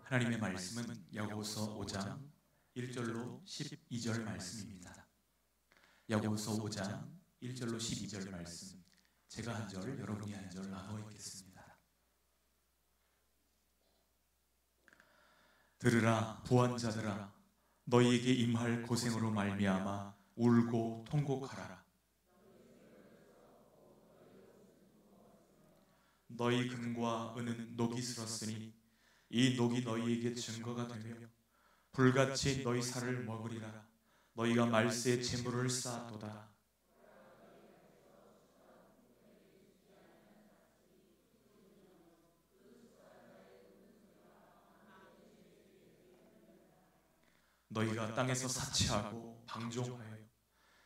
하나님의 말씀은 야고보서 5장 1절로 12절 말씀입니다. 야고보서 5장 1절로 12절 말씀, 제가 한 절, 여러분이 한 절 나눠 읽겠습니다. 들으라 부한자들아, 너희에게 임할 고생으로 말미암아 울고 통곡하라. 너희 금과 은은 녹이 슬었으니 이 녹이 너희에게 증거가 되며 불같이 너희 살을 먹으리라. 너희가 말세에 재물을 쌓았도다. 너희가 땅에서 사치하고 방종하여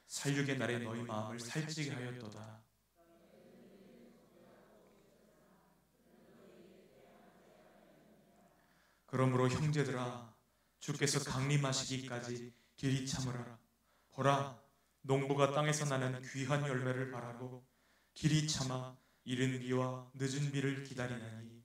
살육의 날에 너희 마음을 살찌게 하였도다. 그러므로 형제들아, 주께서 강림하시기까지 길이 참으라. 보라, 농부가 땅에서 나는 귀한 열매를 바라고 길이 참아 이른 비와 늦은 비를 기다리나니,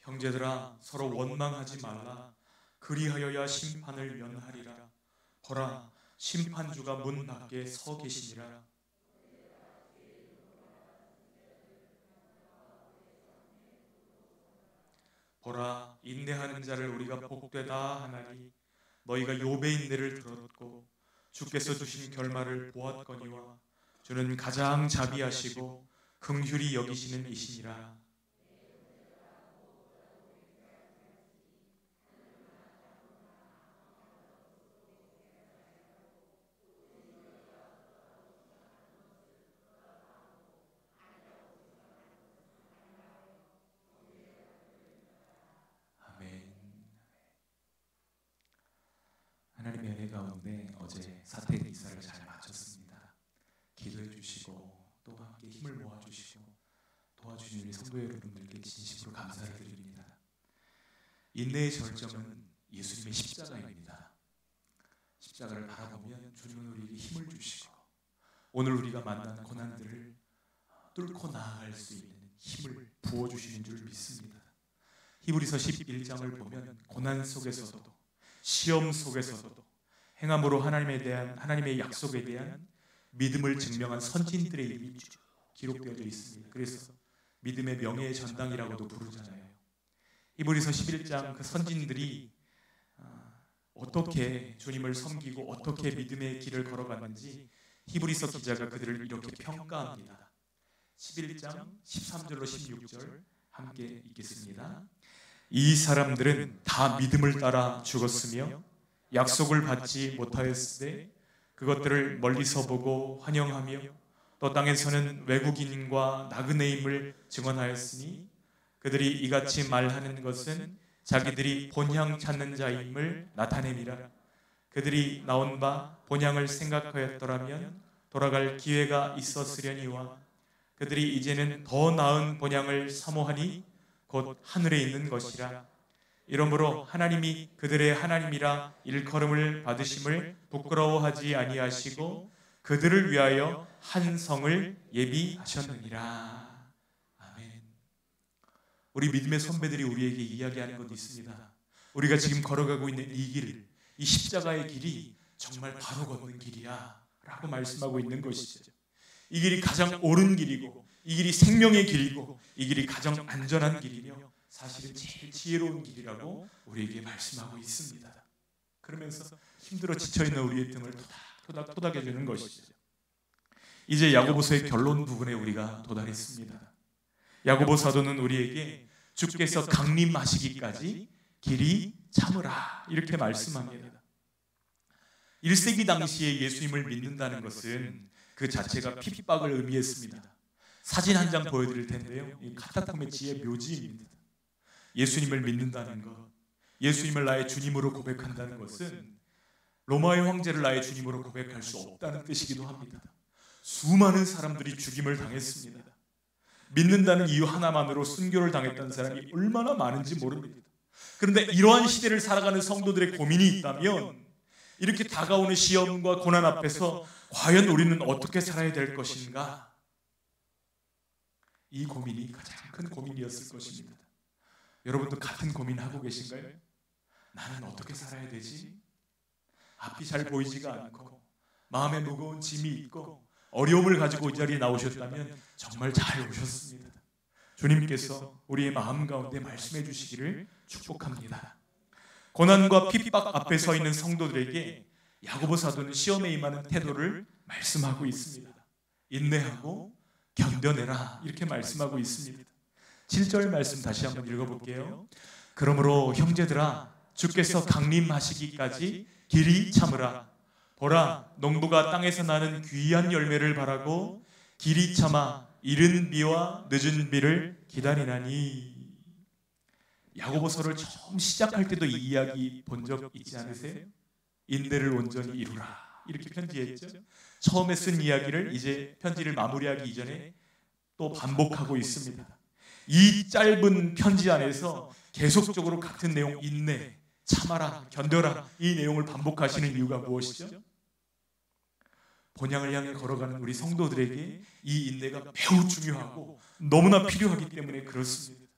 형제들아, 서로 원망하지 말라. 그리하여야 심판을 면하리라. 보라, 심판주가 문 밖에 서 계시니라. 보라, 인내하는 자를 우리가 복되다 하나니 너희가 욥의 인내를 들었고 주께서 주신 결말을 보았거니와 주는 가장 자비하시고 긍휼히 여기시는 이시니라. 하나님의 은혜 가운데 어제 사택 이사를 잘 마쳤습니다. 기도해 주시고 또 함께 힘을 모아주시고 도와주신 우리 성도 여러분들께 진심으로 감사를 드립니다. 인내의 절정은 예수님의 십자가입니다. 십자가를 바라보면 주님은 우리에게 힘을 주시고 오늘 우리가 만난 고난들을 뚫고 나아갈 수 있는 힘을 부어주시는 줄 믿습니다. 히브리서 11장을 보면 고난 속에서도 시험 속에서도 행함으로 하나님의 약속에 대한 믿음을 증명한 선진들의 이름이 기록되어져 있습니다. 그래서 믿음의 명예의 전당이라고도 부르잖아요. 히브리서 11장 그 선진들이 어떻게 주님을 섬기고 어떻게 믿음의 길을 걸어갔는지 히브리서 기자가 그들을 이렇게 평가합니다. 11장 13절로 16절 함께 읽겠습니다. 이 사람들은 다 믿음을 따라 죽었으며 약속을 받지 못하였으되 그것들을 멀리서 보고 환영하며 또 땅에서는 외국인과 나그네임을 증언하였으니 그들이 이같이 말하는 것은 자기들이 본향 찾는 자임을 나타내니라. 그들이 나온 바 본향을 생각하였더라면 돌아갈 기회가 있었으려니와 그들이 이제는 더 나은 본향을 사모하니 곧 하늘에 있는 것이라. 이러므로 하나님이 그들의 하나님이라 일컬음을 받으심을 부끄러워하지 아니하시고 그들을 위하여 한 성을 예비하셨느니라. 아멘. 우리 믿음의 선배들이 우리에게 이야기하는 것도 있습니다. 우리가 지금 걸어가고 있는 이 길, 이 십자가의 길이 정말 바로 걷는 길이야 라고 말씀하고 있는 것이죠. 이 길이 가장 옳은 길이고 이 길이 생명의 길이고 이 길이 가장 안전한 길이며 사실은 제일 지혜로운 길이라고 우리에게 말씀하고 있습니다. 그러면서 힘들어 지쳐있는 우리의 등을 토닥토닥 해주는 것이죠. 이제 야고보서의 결론 부분에 우리가 도달했습니다. 야고보 사도는 우리에게 주께서 강림하시기까지 길이 참으라 이렇게 말씀합니다. 1세기 당시에 예수님을 믿는다는 것은 그 자체가 핍박을 의미했습니다. 사진 한 장 보여드릴 텐데요. 이 카타콤의 지혜 묘지입니다. 예수님을 믿는다는 것, 예수님을 나의 주님으로 고백한다는 것은 로마의 황제를 나의 주님으로 고백할 수 없다는 뜻이기도 합니다. 수많은 사람들이 죽임을 당했습니다. 믿는다는 이유 하나만으로 순교를 당했던 사람이 얼마나 많은지 모릅니다. 그런데 이러한 시대를 살아가는 성도들의 고민이 있다면 이렇게 다가오는 시험과 고난 앞에서 과연 우리는 어떻게 살아야 될 것인가? 이 고민이 가장 큰 고민이었을 것입니다. 여러분도 같은 고민하고 계신가요? 나는 어떻게 살아야 되지? 앞이 잘 보이지가 않고 마음에 무거운 짐이 있고 어려움을 가지고 이 자리에 나오셨다면 정말 잘 오셨습니다. 주님께서 우리의 마음 가운데 말씀해 주시기를 축복합니다. 고난과 핍박 앞에 서 있는 성도들에게 야고보 사도는 시험에 임하는 태도를 말씀하고 있습니다. 인내하고 견뎌내라 이렇게 말씀하고 있습니다. 7절 말씀 다시 한번 읽어볼게요. 그러므로 형제들아 주께서 강림하시기까지 길이 참으라. 보라 농부가 땅에서 나는 귀한 열매를 바라고 길이 참아 이른 비와 늦은 비를 기다리나니. 야고보서를 처음 시작할 때도 이 이야기 본 적 있지 않으세요? 인내를 온전히 이루라 이렇게 편지했죠. 처음에 쓴 이야기를 이제 편지를 마무리하기 이전에 또 반복하고 있습니다. 이 짧은 편지 안에서 계속적으로 같은 내용, 인내, 참아라, 견뎌라 이 내용을 반복하시는 이유가 무엇이죠? 본향을 향해 걸어가는 우리 성도들에게 이 인내가 매우 중요하고 너무나 필요하기 때문에 그렇습니다.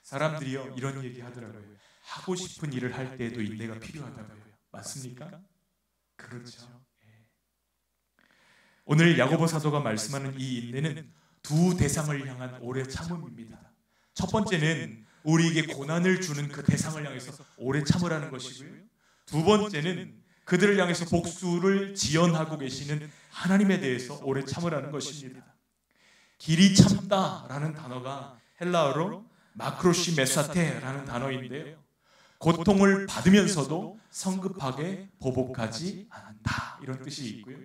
사람들이요 이런 얘기 하더라고요. 하고 싶은 일을 할 때에도 인내가 필요하다고요. 맞습니까? 그렇죠. 오늘 야고보 사도가 말씀하는 이 인내는 두 대상을 향한 오래 참음입니다. 첫 번째는 우리에게 고난을 주는 그 대상을 향해서 오래 참으라는 것이고요. 두 번째는 그들을 향해서 복수를 지연하고 계시는 하나님에 대해서 오래 참으라는 것입니다. 길이 참다라는 단어가 헬라어로 마크로시 메사테라는 단어인데요. 고통을 받으면서도 성급하게 보복하지 않는다 이런 뜻이 있고요.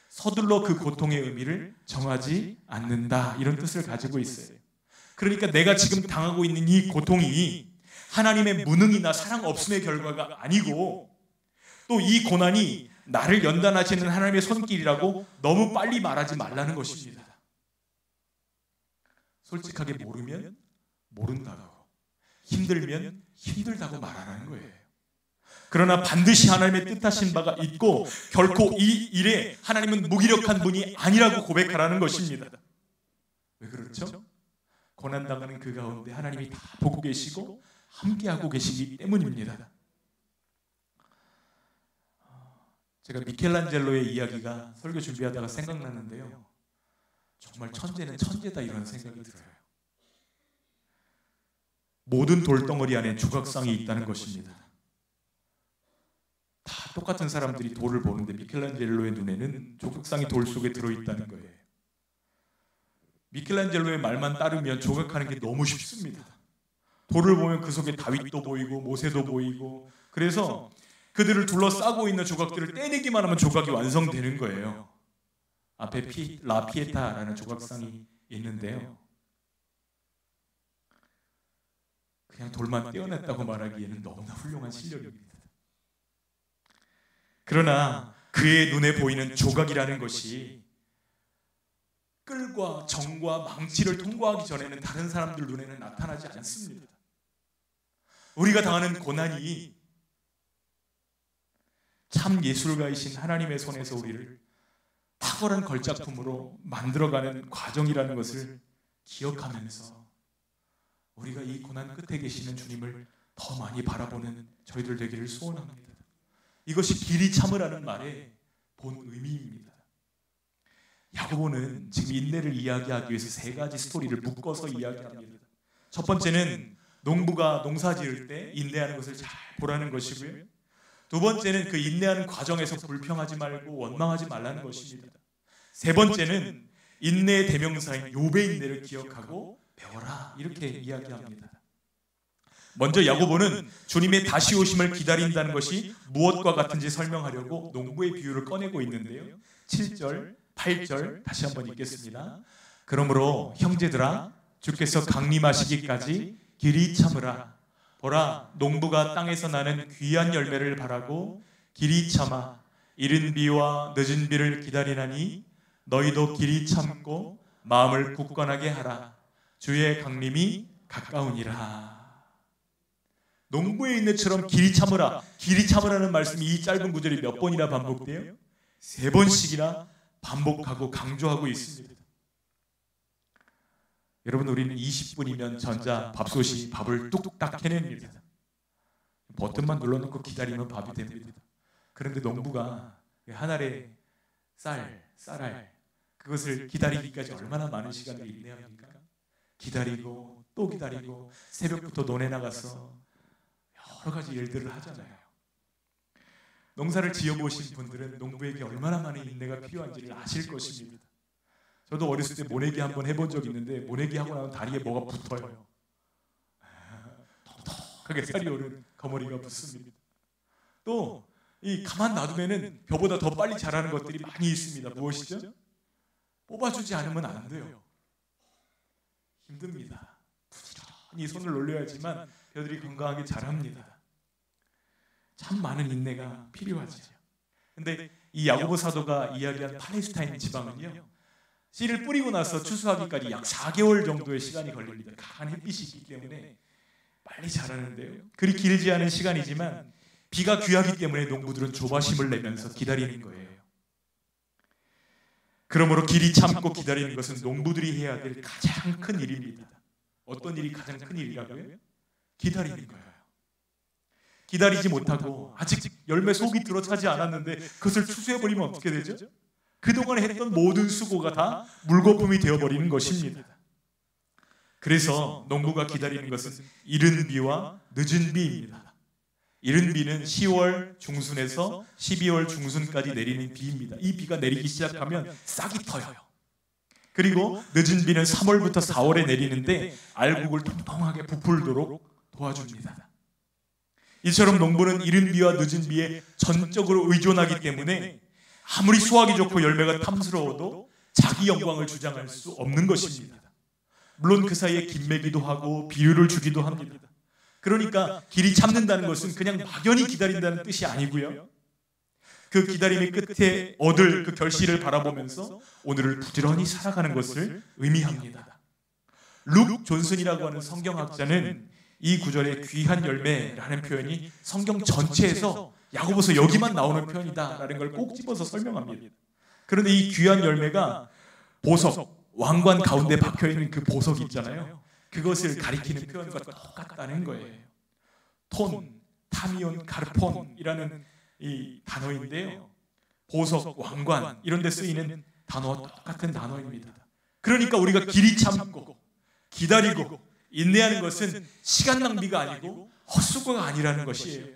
서둘러 그 고통의 의미를 정하지 않는다 이런 뜻을 가지고 있어요. 그러니까 내가 지금 당하고 있는 이 고통이 하나님의 무능이나 사랑 없음의 결과가 아니고 또 이 고난이 나를 연단하시는 하나님의 손길이라고 너무 빨리 말하지 말라는 것입니다. 솔직하게 모르면 모른다고, 힘들면 힘들다고 말하라는 거예요. 그러나 반드시 하나님의 뜻하신 바가 있고 결코 이 일에 하나님은 무기력한 분이 아니라고 고백하라는 것입니다. 왜 그렇죠? 고난당하는 그 가운데 하나님이 다 보고 계시고 함께하고 계시기 때문입니다. 제가 미켈란젤로의 이야기가 설교 준비하다가 생각나는데요. 정말 천재는 천재다 이런 생각이 들어요. 모든 돌덩어리 안에 조각상이 있다는 것입니다. 다 똑같은 사람들이 돌을 보는데 미켈란젤로의 눈에는 조각상이 돌 속에 들어있다는 거예요. 미켈란젤로의 말만 따르면 조각하는 게 너무 쉽습니다. 돌을 보면 그 속에 다윗도 보이고 모세도 보이고 그래서 그들을 둘러싸고 있는 조각들을 떼내기만 하면 조각이 완성되는 거예요. 앞에 라피에타라는 조각상이 있는데요. 그냥 돌만 떼어냈다고 말하기에는 너무나 훌륭한 실력입니다. 그러나 그의 눈에 보이는 조각이라는 것이 끌과 정과 망치를 통과하기 전에는 다른 사람들 눈에는 나타나지 않습니다. 우리가 당하는 고난이 참 예술가이신 하나님의 손에서 우리를 탁월한 걸작품으로 만들어가는 과정이라는 것을 기억하면서 우리가 이 고난 끝에 계시는 주님을 더 많이 바라보는 저희들 되기를 소원합니다. 이것이 길이 참으라는 말의 본 의미입니다. 야고보는 지금 인내를 이야기하기 위해서 세 가지 스토리를 묶어서 이야기합니다. 첫 번째는 농부가 농사 지을 때 인내하는 것을 잘 보라는 것이고요. 두 번째는 그 인내하는 과정에서 불평하지 말고 원망하지 말라는 것입니다. 세 번째는 인내의 대명사인 욥의 인내를 기억하고 배워라 이렇게 이야기합니다. 먼저 야고보는 주님의 다시 오심을 기다린다는 것이 무엇과 같은지 설명하려고 농부의 비유를 꺼내고 있는데요. 7절, 8절 다시 한번 읽겠습니다. 그러므로 형제들아 주께서 강림하시기까지 길이 참으라. 보라 농부가 땅에서 나는 귀한 열매를 바라고 길이 참아 이른 비와 늦은 비를 기다리나니 너희도 길이 참고 마음을 굳건하게 하라. 주의 강림이 가까우니라. 농부의 인내처럼 길이 참으라. 길이 참으라는 말씀이 이 짧은 구절이 몇 번이나 반복돼요? 3번씩이나 반복하고 강조하고 있습니다. 여러분, 우리는 20분이면 전자 밥솥이 밥을 뚝딱 해냅니다. 버튼만 눌러놓고 기다리면 밥이 됩니다. 그런데 농부가 한 알의 쌀알 그것을 기다리기까지 얼마나 많은 시간을 인내합니까? 기다리고 또 기다리고 새벽부터 논에 나가서 여러 가지 일들을 하잖아요. 농사를 지어보신 분들은 농부에게 얼마나 많은 인내가 필요한지를 아실 것입니다. 저도 어렸을 때 모내기 한번 해본 적이 있는데 모내기 하고 나면 다리에 뭐가 붙어요. 톡톡하게 쌀이 오른 거머리가 붙습니다. 또 이 가만 놔두면은 벼보다 더 빨리 자라는 것들이 많이 있습니다. 무엇이죠? 뽑아주지 않으면 안 돼요. 힘듭니다. 부지런히 손을 올려야지만 벼들이 건강하게 자랍니다. 참 많은 인내가 필요하죠. 근데 이 야고보 사도가 이야기한 팔레스타인 지방은요, 씨를 뿌리고 나서 추수하기까지 약 4개월 정도의 시간이 걸립니다. 강한 햇빛이 있기 때문에 빨리 자라는데요, 그리 길지 않은 시간이지만 비가 귀하기 때문에 농부들은 조바심을 내면서 기다리는 거예요. 그러므로 길이 참고 기다리는 것은 농부들이 해야 될 가장 큰 일입니다. 어떤 일이 가장 큰 일이라고요? 기다리는 거예요. 기다리지 못하고 아직 열매 속이 들어차지 않았는데 그것을 추수해버리면 어떻게 되죠? 그동안 했던 모든 수고가 다 물거품이 되어버리는 것입니다. 그래서 농부가 기다리는 것은 이른 비와 늦은 비입니다. 이른 비는 10월 중순에서 12월 중순까지 내리는 비입니다. 이 비가 내리기 시작하면 싹이 터요. 그리고 늦은 비는 3월부터 4월에 내리는데 알곡을 통통하게 부풀도록 도와줍니다. 이처럼 농부는 이른 비와 늦은 비에 전적으로 의존하기 때문에 아무리 수확이 좋고 열매가 탐스러워도 자기 영광을 주장할 수 없는 것입니다. 물론 그 사이에 김매기도 하고 비유를 주기도 합니다. 그러니까 길이 참는다는 것은 그냥 막연히 기다린다는 뜻이 아니고요, 그 기다림의 끝에 얻을 그 결실을 바라보면서 오늘을 부지런히 살아가는 것을 의미합니다. 룩 존슨이라고 하는 성경학자는 이 구절에 귀한 열매라는 표현이 성경 전체에서 야고보서 여기만 나오는 표현이다라는 걸 꼭 집어서 설명합니다. 그런데 이 귀한 열매가 보석, 왕관 가운데 박혀있는 그 보석이 있잖아요. 그것을 가리키는 표현과 똑같다는 거예요. 톤, 타미온, 카르폰이라는 이 단어인데요, 보석, 왕관 이런 데 쓰이는 단어와 똑같은 단어입니다. 그러니까 우리가 길이 참고 기다리고 인내하는 것은 시간 낭비가 아니고 헛수고가 아니라는 것이에요.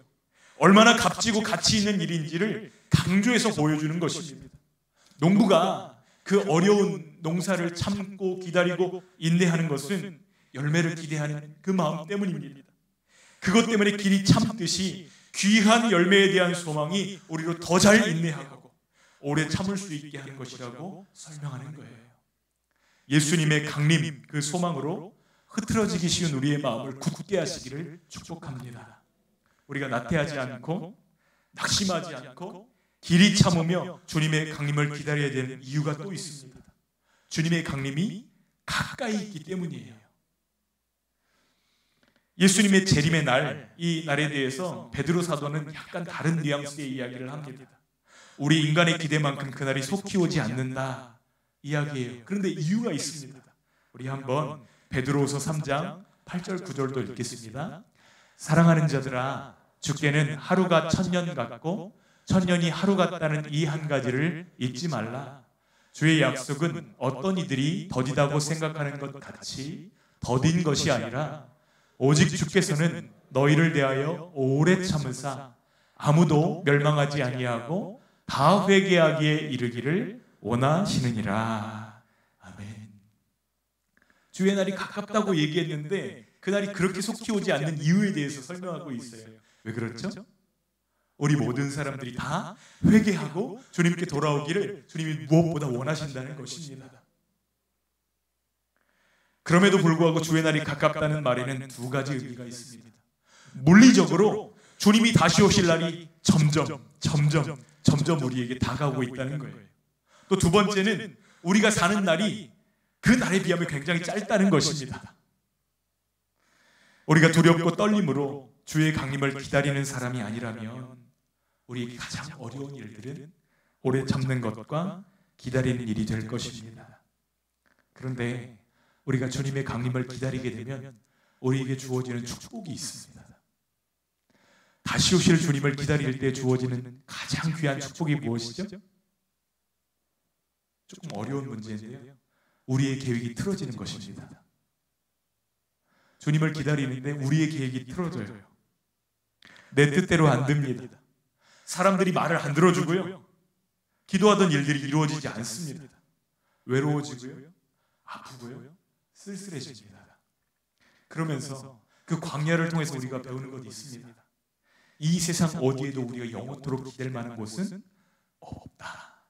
얼마나 값지고 가치 있는 일인지를 강조해서 보여주는 것입니다. 농부가 그 어려운 농사를 참고 기다리고 인내하는 것은 열매를 기대하는 그 마음 때문입니다. 그것 때문에 길이 참듯이 귀한 열매에 대한 소망이 우리로 더 잘 인내하고 오래 참을 수 있게 하는 것이라고 설명하는 거예요. 예수님의 강림, 그 소망으로 흐트러지기 쉬운 우리의 마음을 굳게 하시기를 축복합니다. 우리가 나태하지 않고 낙심하지 않고 길이 참으며 주님의 강림을 기다려야 되는 이유가 또 있습니다. 주님의 강림이 가까이 있기 때문이에요. 예수님의 재림의 날, 이 날에 대해서 베드로 사도는 약간 다른 뉘앙스의 이야기를 합니다. 우리 인간의 기대만큼 그날이 속히 오지 않는다 이야기예요. 그런데 이유가 있습니다. 우리 한번 베드로후서 3장 8절 9절도 읽겠습니다. 사랑하는 자들아, 주께는 하루가 1000년 같고 1000년이 하루 같다는 이 한 가지를 잊지 말라. 주의 약속은 어떤 이들이 더디다고 생각하는 것 같이 더딘 것이 아니라 오직 주께서는 너희를 대하여 오래 참으사 아무도 멸망하지 아니하고 다 회개하기에 이르기를 원하시느니라. 아멘. 주의 날이 가깝다고 얘기했는데 그 날이 그렇게 속히 오지 않는 이유에 대해서 설명하고 있어요. 왜 그렇죠? 우리 모든 사람들이 다 회개하고 주님께 돌아오기를 주님이 무엇보다 원하신다는 것입니다. 그럼에도 불구하고 주의 날이 가깝다는 말에는 두 가지 의미가 있습니다. 물리적으로 주님이 다시 오실 날이 점점 우리에게 다가오고 있다는 거예요. 또 두 번째는 우리가 사는 날이 그 날에 비하면 굉장히 짧다는 것입니다. 우리가 두렵고 떨림으로 주의 강림을 기다리는 사람이 아니라면 우리에게 가장 어려운 일들은 오래 참는 것과 기다리는 일이 될 것입니다. 그런데 우리가 주님의 강림을 기다리게 되면 우리에게 주어지는 축복이 있습니다. 다시 오실 주님을 기다릴 때 주어지는 가장 귀한 축복이 무엇이죠? 조금 어려운 문제인데요, 우리의 계획이 틀어지는 것입니다. 주님을 기다리는데 우리의 계획이 틀어져요. 내 뜻대로 안 됩니다. 사람들이 말을 안 들어주고요, 기도하던 일들이 이루어지지 않습니다. 외로워지고요, 아프고요, 쓸쓸해집니다. 그러면서 그 광야를 통해서 우리가 배우는 것이 있습니다. 이 세상 어디에도 우리가 영원토록 기댈 만한 곳은 없다.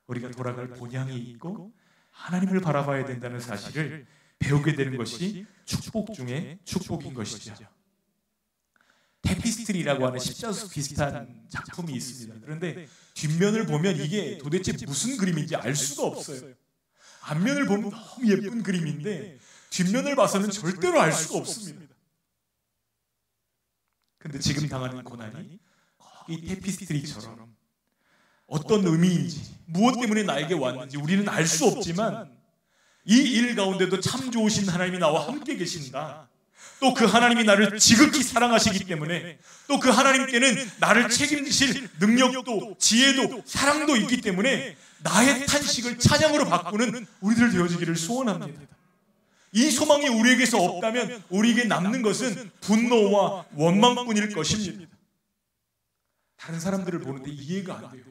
우리가 돌아갈 본향이 있고 하나님을 바라봐야 된다는 사실을 배우게 되는 것이 축복 중에 축복인 것이죠. 테피스트리라고 하는 십자수 비슷한 작품이 있습니다. 그런데 뒷면을 보면 이게 도대체 무슨 그림인지 알 수가 없어요. 앞면을 보면 너무 예쁜 그림인데 뒷면을 봐서는 절대로 알 수가 없습니다. 근데 지금 당하는 고난이 이 테피스트리처럼 어떤 의미인지, 무엇 때문에 나에게 왔는지 우리는 알 수 없지만 이 일 가운데도 참 좋으신 하나님이 나와 함께 계신다. 또 그 하나님이 나를 지극히 사랑하시기 때문에, 또 그 하나님께는 나를 책임지실 능력도 지혜도 사랑도 있기 때문에 나의 탄식을 찬양으로 바꾸는 우리들 되어지기를 소원합니다. 이 소망이 우리에게서 없다면 우리에게 남는 것은 분노와 원망뿐일 것입니다. 다른 사람들을 보는데 이해가 안 돼요.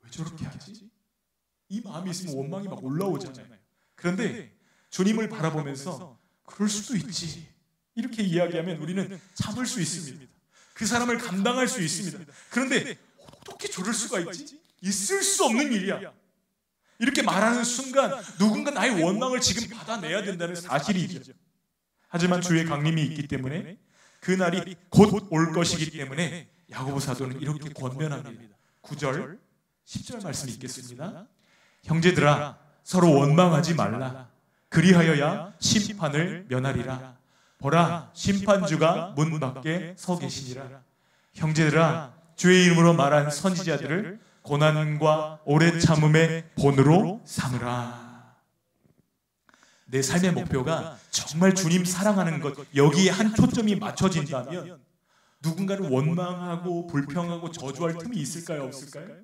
왜 저렇게 하지? 이 마음이 있으면 원망이 막 올라오잖아요. 그런데 주님을 바라보면서 그럴 수도 있지, 이렇게 이야기하면 우리는 참을 수 있습니다. 그 사람을 감당할 수 있습니다. 그런데 어떻게 저럴 수가 있지? 있을 수 없는 일이야. 이렇게 말하는 순간 누군가 나의 원망을 지금 받아내야 된다는 사실이죠. 하지만 주의 강림이 있기 때문에, 그 날이 곧 올 것이기 때문에 야고보 사도는 이렇게 권면합니다. 9절, 10절 말씀 읽겠습니다. 형제들아, 서로 원망하지 말라. 그리하여야 심판을 면하리라. 보라, 심판주가 문 밖에 서 계시니라. 형제들아, 주의 이름으로 말한 선지자들을 고난과 오래 참음의 본으로 삼으라. 내 삶의 목표가 정말 주님 사랑하는 것, 여기에 한 초점이 맞춰진다면 누군가를 원망하고 불평하고 저주할 틈이 있을까요, 없을까요?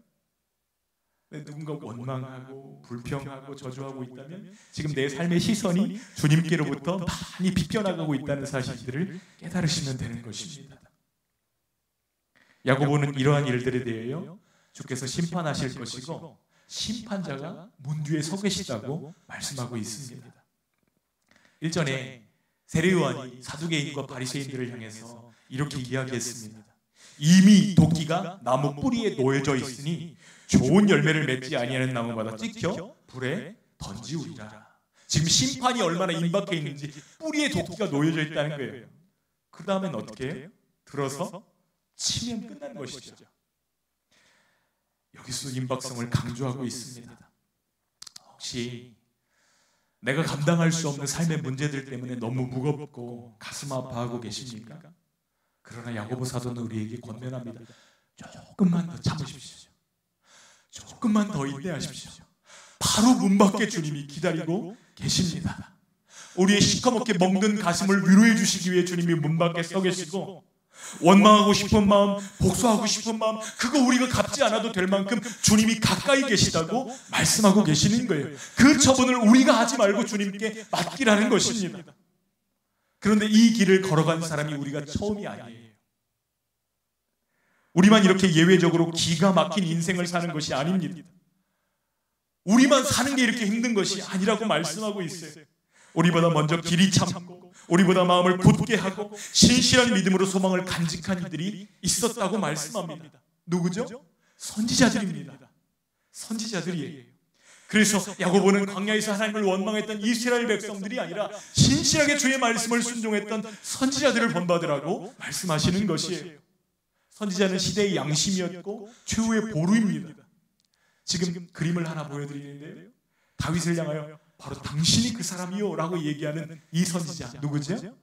누군가 원망하고 불평하고 저주하고 있다면 지금 내 삶의 시선이 주님께로부터 많이 비껴나가고 있다는 사실들을 깨달으시면 되는 것입니다. 야고보는 이러한 일들에 대하여 주께서 심판하실 것이고 심판자가 문 뒤에 서 계시다고 말씀하고 있습니다. 일전에 세례요한이 사두개인과 바리새인들을 향해서 이렇게 이야기했습니다. 이미 도끼가 나무 뿌리에 놓여져 있으니 좋은 열매를 맺지 아니하는 나무마다 찍혀 불에 던지우리라. 지금 심판이 얼마나 임박해 있는지 뿌리에 도끼가 놓여져 있다는 거예요. 그 다음엔 어떻게 해요? 들어서 치면 끝나는 것이죠. 여기서 임박성을 강조하고 있습니다. 혹시 내가 감당할 수 없는 삶의 문제들 때문에 너무 무겁고 가슴 아파하고 계십니까? 그러나 야고보 사도는 우리에게 권면합니다. 조금만 더 참으십시오. 조금만 더 인내하십시오. 바로 문 밖에 주님이 기다리고 계십니다. 우리의 시커멓게 멍든 가슴을 위로해 주시기 위해 주님이 문 밖에 서 계시고, 원망하고 싶은 마음, 복수하고 싶은 마음, 그거 우리가 갚지 않아도 될 만큼 주님이 가까이 계시다고 말씀하고 계시는 거예요. 그 처분을 우리가 하지 말고 주님께 맡기라는 것입니다. 그런데 이 길을 걸어간 사람이 우리가 처음이 아니에요. 우리만 이렇게 예외적으로 기가 막힌 인생을 사는 것이 아닙니다. 우리만 사는 게 이렇게 힘든 것이 아니라고 말씀하고 있어요. 우리보다 먼저 길이 참고 우리보다 마음을 굳게 하고 신실한 믿음으로 소망을 간직한 이들이 있었다고 말씀합니다. 누구죠? 선지자들입니다. 선지자들이에요. 그래서 야고보는 광야에서 하나님을 원망했던 이스라엘 백성들이 아니라 신실하게 주의 말씀을 순종했던 선지자들을 본받으라고 말씀하시는 것이에요. 선지자는 시대의 양심이었고 최후의 보루입니다. 지금 그림을 하나 보여드리는데요, 다윗을 향하여 바로 당신이 그 사람이요 라고 얘기하는 이 선지자 누구죠?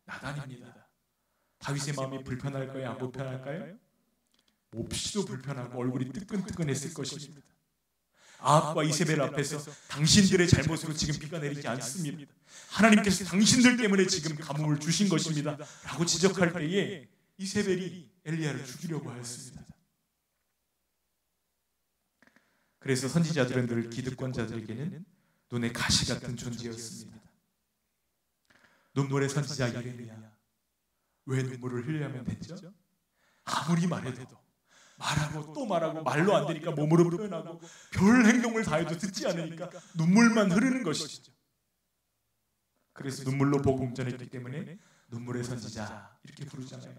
나단입니다. 다윗의 마음이 불편할까요? 안 불편할까요? 몹시도 불편하고 얼굴이 뜨끈뜨끈했을 것입니다. 아합과 이세벨 앞에서 당신들의 잘못으로 지금 비가 내리지 않습니다. 하나님께서 당신들 때문에 지금 가뭄을 주신 것입니다 라고 지적할 때에 이세벨이 엘리야를 죽이려고 하였습니다. 그래서 선지자들은 늘 기득권자들에게는 눈에 가시 같은 존재였습니다. 눈물의 선지자 예레미야, 왜 눈물을 흘려야만 됐죠? 아무리 말해도 말하고 또 말하고 말로 안 되니까 몸으로 표현하고 별 행동을 다해도 듣지 않으니까 눈물만 흐르는 것이죠. 그래서 눈물로 복음 전했기 때문에 눈물의 선지자 이렇게 부르잖아요.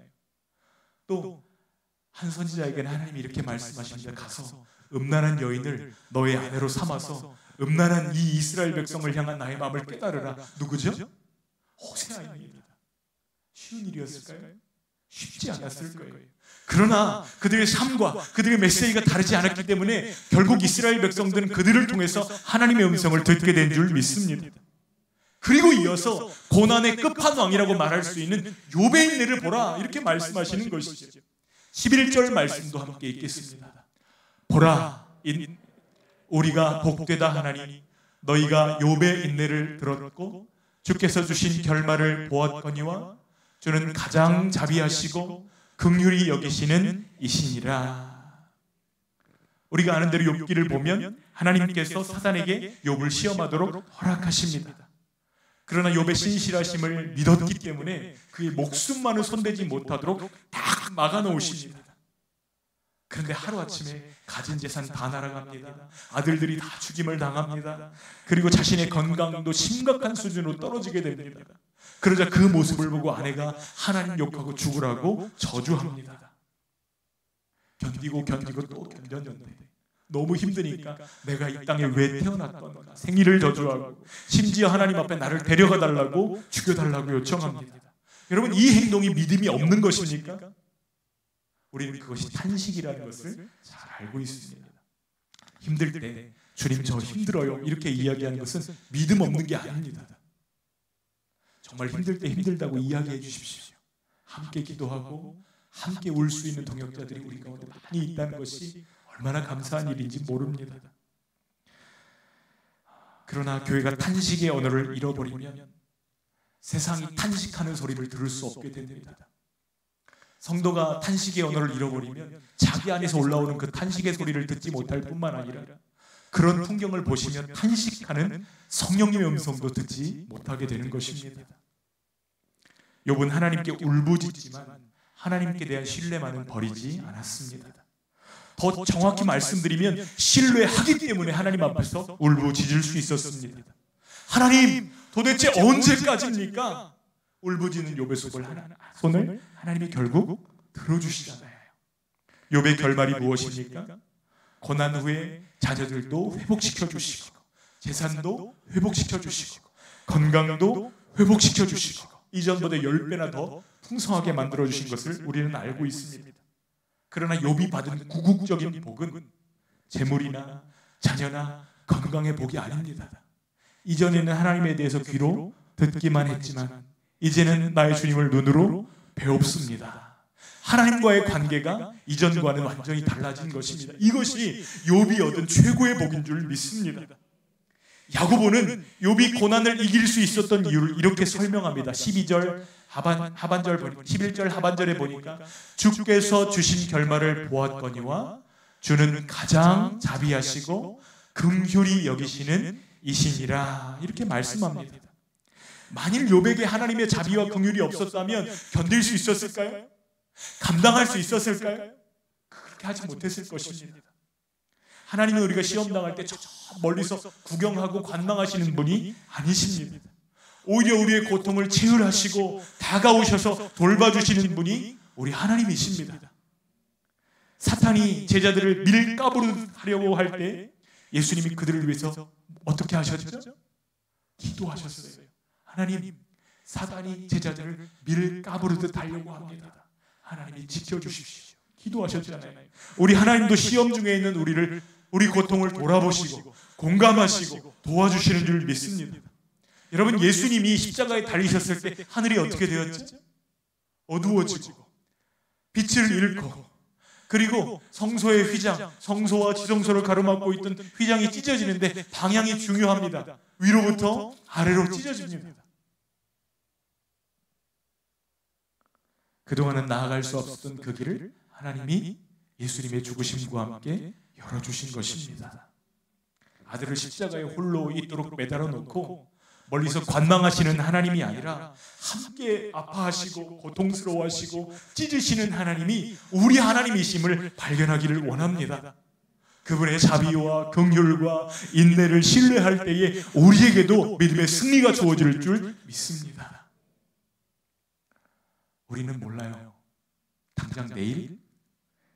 또 한 선지자에게는 하나님이 이렇게 말씀하십니다. 가서 음란한 여인을 너의 아내로 삼아서 음란한 이 이스라엘 백성을 향한 나의 마음을 깨달으라. 누구죠? 호세아입니다. 쉬운 일이었을까요? 쉽지 않았을 거예요. 그러나 그들의 삶과 그들의 메시지가 다르지 않았기 때문에 결국 이스라엘 백성들은 그들을 통해서 하나님의 음성을 듣게 된 줄 믿습니다. 그리고 이어서 고난의 끝판왕이라고 말할 수 있는 욥의 인내를 보라 이렇게 말씀하시는 것이죠. 11절 말씀도 함께 읽겠습니다. 보라, 우리가 복되다 하나니 너희가 욥의 인내를 들었고 주께서 주신 결말을 보았거니와 주는 가장 자비하시고 긍휼히 여기시는 이시니라. 우리가 아는 대로 욥기를 보면 하나님께서 사단에게 욥을 시험하도록 허락하십니다. 그러나 욥의 신실하심을 믿었기 때문에 그의 목숨만을 손대지 못하도록 딱 막아놓으십니다. 그런데 하루아침에 가진 재산 다 날아갑니다. 아들들이 다 죽임을 당합니다. 그리고 자신의 건강도 심각한 수준으로 떨어지게 됩니다. 그러자 그 모습을 보고 아내가 하나님 욕하고 죽으라고 저주합니다. 견디고 또 견뎠는데 너무 힘드니까 내가 이 땅에 왜 태어났던가 생일을 저주하고 심지어 하나님 앞에 나를 데려가 달라고 죽여달라고 요청합니다. 여러분, 이 행동이 믿음이 없는 것입니까? 우리는 그것이 탄식이라는 것을 잘 알고 있습니다. 힘들 때 주님 저 힘들어요 이렇게 이야기하는 것은 믿음 없는 게 아닙니다. 정말 힘들 때 힘들다고 이야기해 주십시오. 함께 기도하고 함께 울 수 있는 동역자들이 우리 가운데 많이 있다는 것이 얼마나 감사한 일인지 모릅니다. 그러나 교회가 탄식의 언어를 잃어버리면 세상이 탄식하는 소리를 들을 수 없게 됩니다. 성도가 탄식의 언어를 잃어버리면 자기 안에서 올라오는 그 탄식의 소리를 듣지 못할 뿐만 아니라 그런 풍경을 보시면 탄식하는 성령님의 음성도 듣지 못하게 되는 것입니다. 욥은 하나님께 울부짖지만 하나님께 대한 신뢰만은 버리지 않았습니다. 더 정확히 말씀드리면 신뢰하기 때문에 하나님 앞에서 울부짖을 수 있었습니다. 하나님, 도대체 언제까지입니까? 울부짖는 욥의 손을 하나님이 결국 들어주시잖아요. 욥의 결말이 무엇입니까? 고난 후에 자녀들도 회복시켜 주시고 재산도 회복시켜 주시고 건강도 회복시켜 주시고 이전보다 10배나 더 풍성하게 만들어 주신 것을 우리는 알고 있습니다. 그러나 욥이 받은 궁극적인 복은 재물이나 자녀나 건강의 복이 아닙니다. 이전에는 하나님에 대해서 귀로 듣기만 했지만 이제는 나의 주님을 눈으로 배웁습니다. 하나님과의 관계가 이전과는 완전히 달라진 것입니다. 이것이 욥이 얻은 최고의 복인 줄 믿습니다. 야고보는 욥이 고난을 이길 수 있었던 이유를 이렇게 설명합니다. 12절 하반절 11절 하반절에 보니까 주께서 주신 결말을 보았거니와 주는 가장 자비하시고 긍휼히 여기시는 이시니라 이렇게 말씀합니다. 만일 욥에게 하나님의 자비와 긍휼이 없었다면 견딜 수 있었을까요? 감당할 수 있었을까요? 그렇게 하지 못했을 것입니다. 하나님은 우리가 시험당할 때 저 멀리서 구경하고 관망하시는 분이 아니십니다. 오히려 우리의 고통을 치유하시고 다가오셔서 돌봐주시는 분이 우리 하나님이십니다. 사탄이 제자들을 밀가부르 하려고 할 때 예수님이 그들을 위해서 어떻게 하셨죠? 기도하셨어요. 하나님, 사탄이 제자들을 밀가부르듯 하려고 합니다. 하나님이 지켜주십시오. 기도하셨잖아요. 우리 하나님도 시험 중에 있는 우리 고통을 돌아보시고 공감하시고 도와주시는 줄 믿습니다. 여러분, 예수님이 십자가에 달리셨을 때 하늘이 어떻게 되었죠? 어두워지고 빛을 잃고 그리고 성소의 휘장, 성소와 지성소를 가로막고 있던 휘장이 찢어지는데 방향이 중요합니다. 위로부터 아래로 찢어집니다. 그동안은 나아갈 수 없었던 그 길을 하나님이 예수님의 죽으심과 함께 열어주신 것입니다. 아들을 십자가에 홀로 있도록 매달아 놓고 멀리서 관망하시는 하나님이 아니라 함께 아파하시고 고통스러워하시고 찢으시는 하나님이 우리 하나님이심을 발견하기를 원합니다. 그분의 자비와 긍휼과 인내를 신뢰할 때에 우리에게도 믿음의 승리가 주어질 줄 믿습니다. 우리는 몰라요. 당장 내일,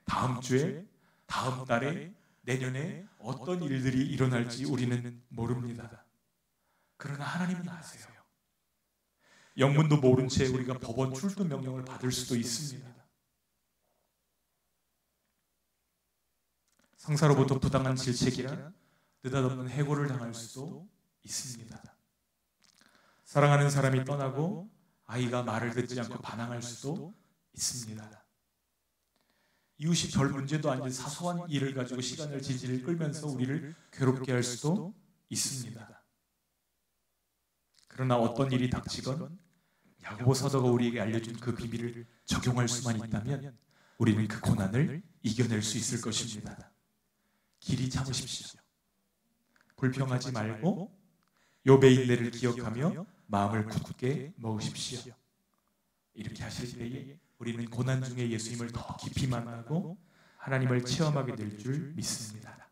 다음 주에, 다음 달에, 내년에 어떤 일들이 일어날지 우리는 모릅니다. 그러나 하나님은 아세요. 영문도 모른 채 우리가 법원 출두 명령을 받을 수도 있습니다. 상사로부터 부당한 질책이나 느닷없는 해고를 당할 수도 있습니다. 사랑하는 사람이 떠나고 아이가 말을 듣지 않고 반항할 수도 있습니다. 이웃이 별 문제도 아닌 사소한 일을 가지고 시간을 질질 끌면서 우리를 괴롭게 할 수도 있습니다. 그러나 어떤 일이 닥치건 야고보 사도가 우리에게 알려준 그 비밀을 적용할 수만 있다면 우리는 그 고난을 이겨낼 수 있을 것입니다. 길이 참으십시오. 불평하지 말고 욥의 인내를 기억하며 마음을 굳게 먹으십시오. 이렇게 하실 때에 우리는 고난 중에 예수님을 더 깊이 만나고 하나님을 체험하게 될 줄 믿습니다.